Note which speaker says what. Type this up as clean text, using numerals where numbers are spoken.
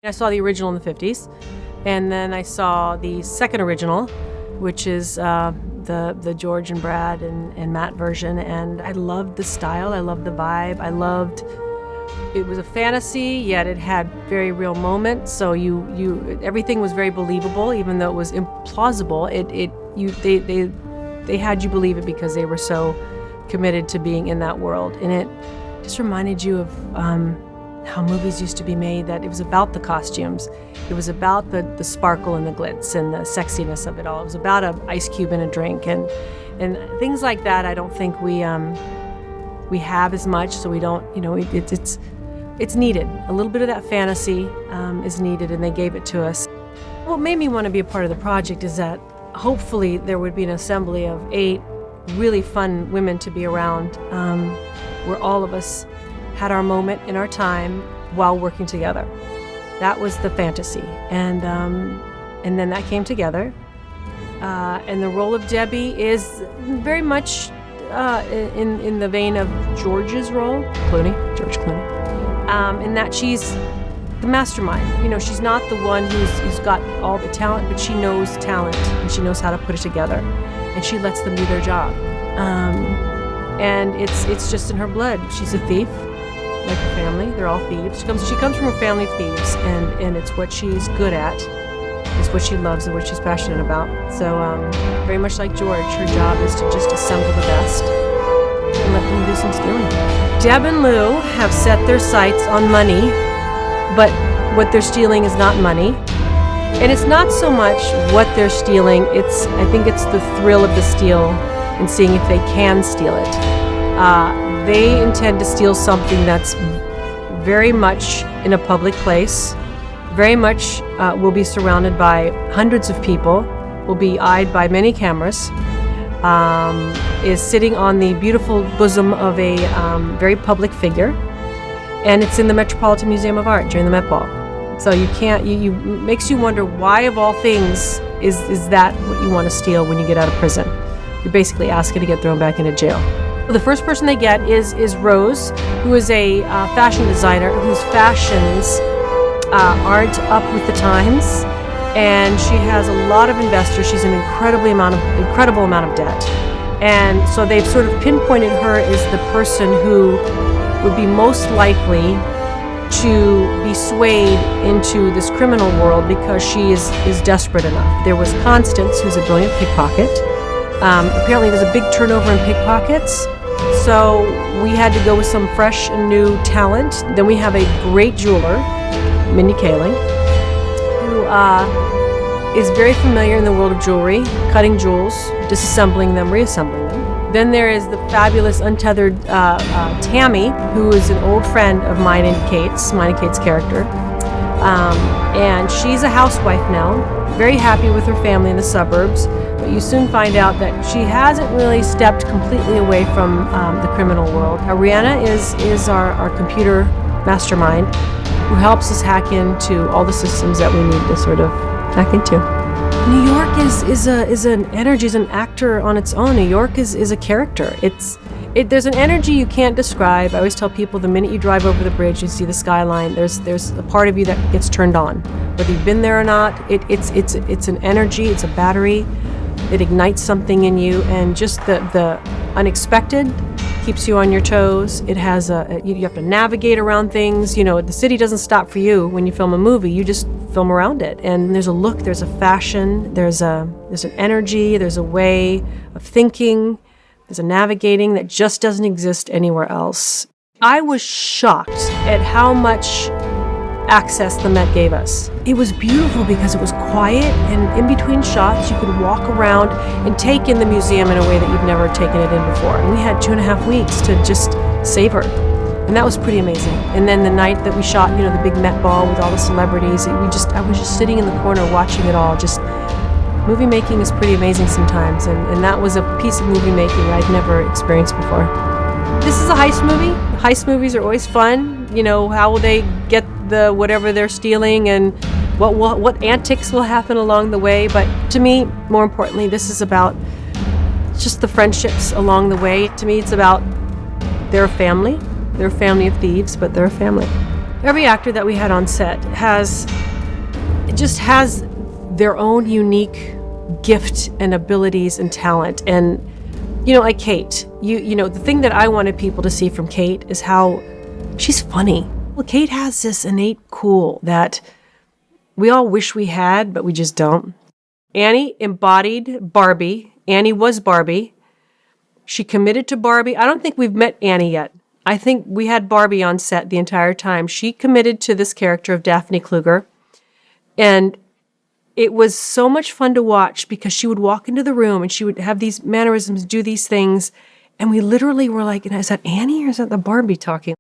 Speaker 1: I saw the original in the 50s, and then I saw the second original, which is the George and Brad and Matt version, and I loved the style, I loved the vibe, it was a fantasy, yet it had very real moments, so everything was very believable, even though it was implausible. They had you believe it because they were so committed to being in that world, and it just reminded you of how movies used to be made, that it was about the costumes, it was about the sparkle and the glitz and the sexiness of it all. It was about an ice cube and a drink and things like that. I don't think we have as much, so we don't, it's needed. A little bit of that fantasy is needed, and they gave it to us. What made me want to be a part of the project is that hopefully there would be an assembly of 8 really fun women to be around, where all of us had our moment in our time while working together. That was the fantasy, and then that came together. And the role of Debbie is very much in the vein of George's role, George Clooney, in that she's the mastermind. She's not the one who's got all the talent, but she knows talent and she knows how to put it together, and she lets them do their job. And it's just in her blood. She's a thief, like her family. They're all thieves. She comes from a family of thieves, and it's what she's good at. It's what she loves and what she's passionate about. So very much like George, her job is to just assemble the best and let them do some stealing. Deb and Lou have set their sights on money, but what they're stealing is not money. And it's not so much what they're stealing, I think it's the thrill of the steal and seeing if they can steal it. They intend to steal something that's very much in a public place, very much will be surrounded by hundreds of people, will be eyed by many cameras, is sitting on the beautiful bosom of a very public figure, and it's in the Metropolitan Museum of Art during the Met Ball. So you makes you wonder, why of all things is that what you want to steal when you get out of prison? You're basically asking to get thrown back into jail. The first person they get is Rose, who is a fashion designer whose fashions aren't up with the times, and she has a lot of investors. She's an incredible amount of debt, and so they've sort of pinpointed her as the person who would be most likely to be swayed into this criminal world because she is desperate enough. There was Constance, who's a brilliant pickpocket. Apparently there's a big turnover in pickpockets, so we had to go with some fresh and new talent. Then we have a great jeweler, Mindy Kaling, who is very familiar in the world of jewelry, cutting jewels, disassembling them, reassembling them. Then there is the fabulous, untethered Tammy, who is an old friend of mine and Kate's character. And she's a housewife now, very happy with her family in the suburbs, but you soon find out that she hasn't really stepped completely away from the criminal world. Rihanna is our computer mastermind, who helps us hack into all the systems that we need to sort of hack into. New York is an energy, is an actor on its own. New York is a character. There's an energy you can't describe. I always tell people, the minute you drive over the bridge, you see the skyline, there's a part of you that gets turned on. Whether you've been there or not, it's an energy, it's a battery. It ignites something in you, and just the unexpected keeps you on your toes. It has you have to navigate around things. The city doesn't stop for you when you film a movie. You just film around it. And there's a look, there's a fashion, there's an energy, there's a way of thinking, there's a navigating that just doesn't exist anywhere else. I was shocked at how much access the Met gave us. It was beautiful because it was quiet, and in between shots you could walk around and take in the museum in a way that you've never taken it in before. And we had 2.5 weeks to just savor, and that was pretty amazing. And then the night that we shot, the big Met Ball with all the celebrities, I was just sitting in the corner watching it all. Just movie making is pretty amazing sometimes, and that was a piece of movie making I'd never experienced before. This is a heist movie. Heist movies are always fun. How will they get the whatever they're stealing, and what antics will happen along the way. But to me, more importantly, this is about just the friendships along the way. To me, it's about their family. They're a family of thieves, but they're a family. Every actor that we had on set has their own unique gift and abilities and talent. And like Kate, the thing that I wanted people to see from Kate is how she's funny. Well, Kate has this innate cool that we all wish we had, but we just don't. Annie embodied Barbie. Annie was Barbie. She committed to Barbie. I don't think we've met Annie yet. I think we had Barbie on set the entire time. She committed to this character of Daphne Kluger. And it was so much fun to watch because she would walk into the room and she would have these mannerisms, do these things. And we literally were like, is that Annie or is that the Barbie talking?